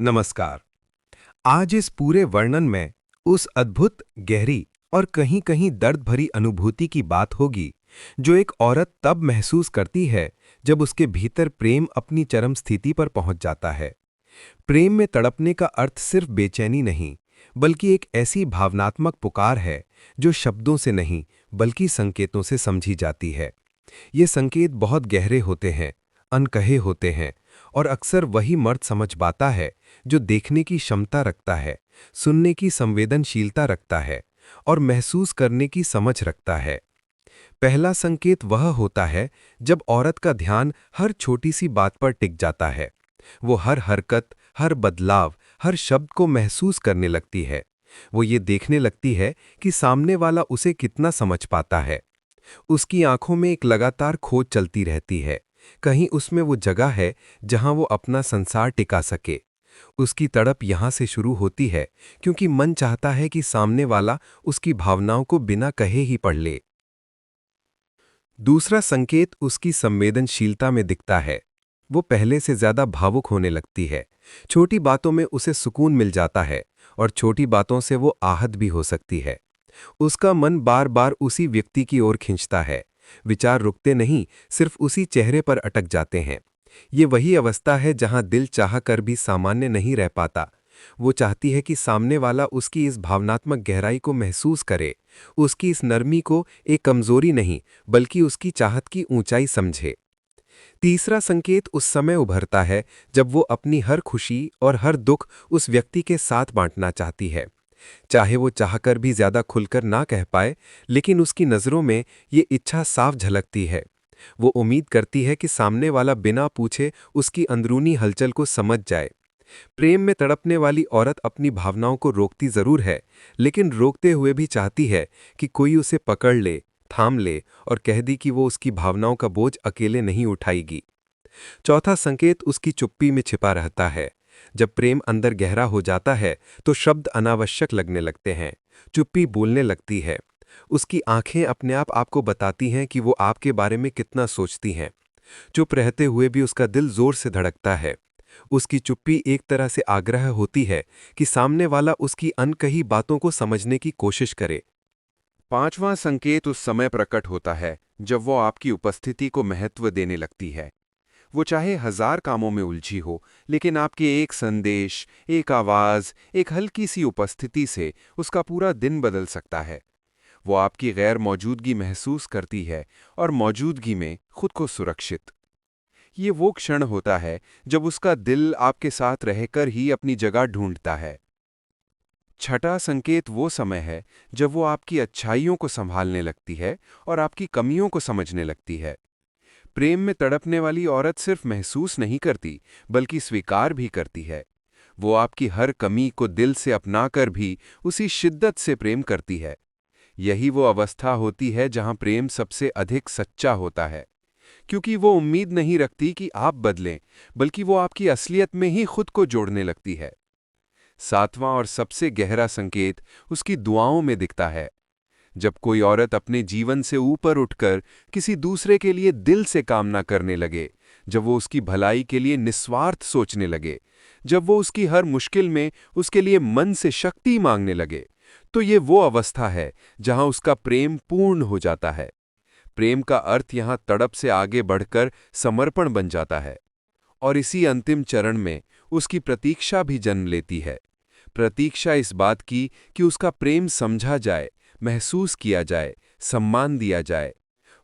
नमस्कार। आज इस पूरे वर्णन में उस अद्भुत, गहरी और कहीं-कहीं दर्द भरी अनुभूति की बात होगी, जो एक औरत तब महसूस करती है जब उसके भीतर प्रेम अपनी चरम स्थिति पर पहुंच जाता है। प्रेम में तड़पने का अर्थ सिर्फ बेचैनी नहीं, बल्कि एक ऐसी भावनात्मक पुकार है जो शब्दों से नहीं, बल्कि संकेतों से समझी जाती है। ये संकेत बहुत गहरे होते हैं, अनकहे होते हैं, और अक्सर वही मर्द समझ पाता है जो देखने की क्षमता रखता है, सुनने की संवेदनशीलता रखता है और महसूस करने की समझ रखता है। पहला संकेत वह होता है जब औरत का ध्यान हर छोटी सी बात पर टिक जाता है। वो हर हरकत, हर बदलाव, हर शब्द को महसूस करने लगती है। वो ये देखने लगती है कि सामने वाला उसे कितना समझ पाता है। उसकी आंखों में एक लगातार खोज चलती रहती है। कहीं उसमें वो जगह है जहां वो अपना संसार टिका सके। उसकी तड़प यहां से शुरू होती है क्योंकि मन चाहता है कि सामने वाला उसकी भावनाओं को बिना कहे ही पढ़ ले। दूसरा संकेत उसकी संवेदनशीलता में दिखता है। वो पहले से ज्यादा भावुक होने लगती है। छोटी बातों में उसे सुकून मिल जाता है और छोटी बातों से वो आहत भी हो सकती है। उसका मन बार बार उसी व्यक्ति की ओर खींचता है। विचार रुकते नहीं, सिर्फ उसी चेहरे पर अटक जाते हैं। ये वही अवस्था है जहां दिल चाह कर भी सामान्य नहीं रह पाता। वो चाहती है कि सामने वाला उसकी इस भावनात्मक गहराई को महसूस करे, उसकी इस नरमी को एक कमजोरी नहीं, बल्कि उसकी चाहत की ऊंचाई समझे। तीसरा संकेत उस समय उभरता है जब वो अपनी हर खुशी और हर दुख उस व्यक्ति के साथ बांटना चाहती है। चाहे वो चाहकर भी ज्यादा खुलकर ना कह पाए, लेकिन उसकी नज़रों में ये इच्छा साफ झलकती है। वो उम्मीद करती है कि सामने वाला बिना पूछे उसकी अंदरूनी हलचल को समझ जाए। प्रेम में तड़पने वाली औरत अपनी भावनाओं को रोकती जरूर है, लेकिन रोकते हुए भी चाहती है कि कोई उसे पकड़ ले, थाम ले और कह दी कि वो उसकी भावनाओं का बोझ अकेले नहीं उठाएगी। चौथा संकेत उसकी चुप्पी में छिपा रहता है। जब प्रेम अंदर गहरा हो जाता है तो शब्द अनावश्यक लगने लगते हैं। चुप्पी बोलने लगती है। उसकी आंखें अपने आप आपको बताती हैं कि वो आपके बारे में कितना सोचती हैं। चुप रहते हुए भी उसका दिल जोर से धड़कता है। उसकी चुप्पी एक तरह से आग्रह होती है कि सामने वाला उसकी अनकही बातों को समझने की कोशिश करे। पांचवां संकेत उस समय प्रकट होता है जब वो आपकी उपस्थिति को महत्व देने लगती है। वो चाहे हजार कामों में उलझी हो, लेकिन आपके एक संदेश, एक आवाज, एक हल्की सी उपस्थिति से उसका पूरा दिन बदल सकता है। वो आपकी गैर मौजूदगी महसूस करती है और मौजूदगी में खुद को सुरक्षित। ये वो क्षण होता है जब उसका दिल आपके साथ रहकर ही अपनी जगह ढूंढता है। छठा संकेत वो समय है जब वो आपकी अच्छाइयों को संभालने लगती है और आपकी कमियों को समझने लगती है। प्रेम में तड़पने वाली औरत सिर्फ महसूस नहीं करती, बल्कि स्वीकार भी करती है। वो आपकी हर कमी को दिल से अपनाकर भी उसी शिद्दत से प्रेम करती है। यही वो अवस्था होती है जहां प्रेम सबसे अधिक सच्चा होता है, क्योंकि वो उम्मीद नहीं रखती कि आप बदलें, बल्कि वो आपकी असलियत में ही खुद को जोड़ने लगती है। सातवां और सबसे गहरा संकेत उसकी दुआओं में दिखता है। जब कोई औरत अपने जीवन से ऊपर उठकर किसी दूसरे के लिए दिल से कामना करने लगे, जब वो उसकी भलाई के लिए निस्वार्थ सोचने लगे, जब वो उसकी हर मुश्किल में उसके लिए मन से शक्ति मांगने लगे, तो ये वो अवस्था है जहां उसका प्रेम पूर्ण हो जाता है। प्रेम का अर्थ यहां तड़प से आगे बढ़कर समर्पण बन जाता है। और इसी अंतिम चरण में उसकी प्रतीक्षा भी जन्म लेती है। प्रतीक्षा इस बात की कि उसका प्रेम समझा जाए, महसूस किया जाए, सम्मान दिया जाए।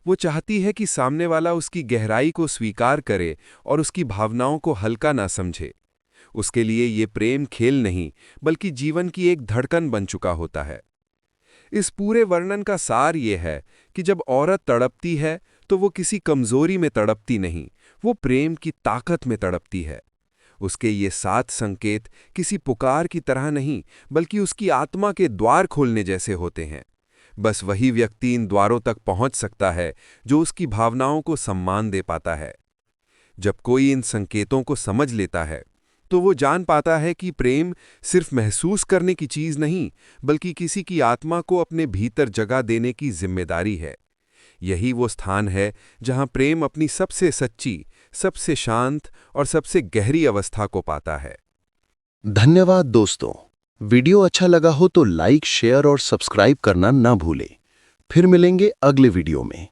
वो चाहती है कि सामने वाला उसकी गहराई को स्वीकार करे और उसकी भावनाओं को हल्का ना समझे। उसके लिए ये प्रेम खेल नहीं, बल्कि जीवन की एक धड़कन बन चुका होता है। इस पूरे वर्णन का सार ये है कि जब औरत तड़पती है तो वो किसी कमजोरी में तड़पती नहीं, वो प्रेम की ताकत में तड़पती है। उसके ये 7 संकेत किसी पुकार की तरह नहीं, बल्कि उसकी आत्मा के द्वार खोलने जैसे होते हैं। बस वही व्यक्ति इन द्वारों तक पहुंच सकता है जो उसकी भावनाओं को सम्मान दे पाता है। जब कोई इन संकेतों को समझ लेता है, तो वो जान पाता है कि प्रेम सिर्फ महसूस करने की चीज नहीं, बल्कि किसी की आत्मा को अपने भीतर जगह देने की जिम्मेदारी है। यही वो स्थान है जहां प्रेम अपनी सबसे सच्ची, सबसे शांत और सबसे गहरी अवस्था को पाता है। धन्यवाद दोस्तों। वीडियो अच्छा लगा हो तो लाइक, शेयर और सब्सक्राइब करना ना भूलें। फिर मिलेंगे अगले वीडियो में।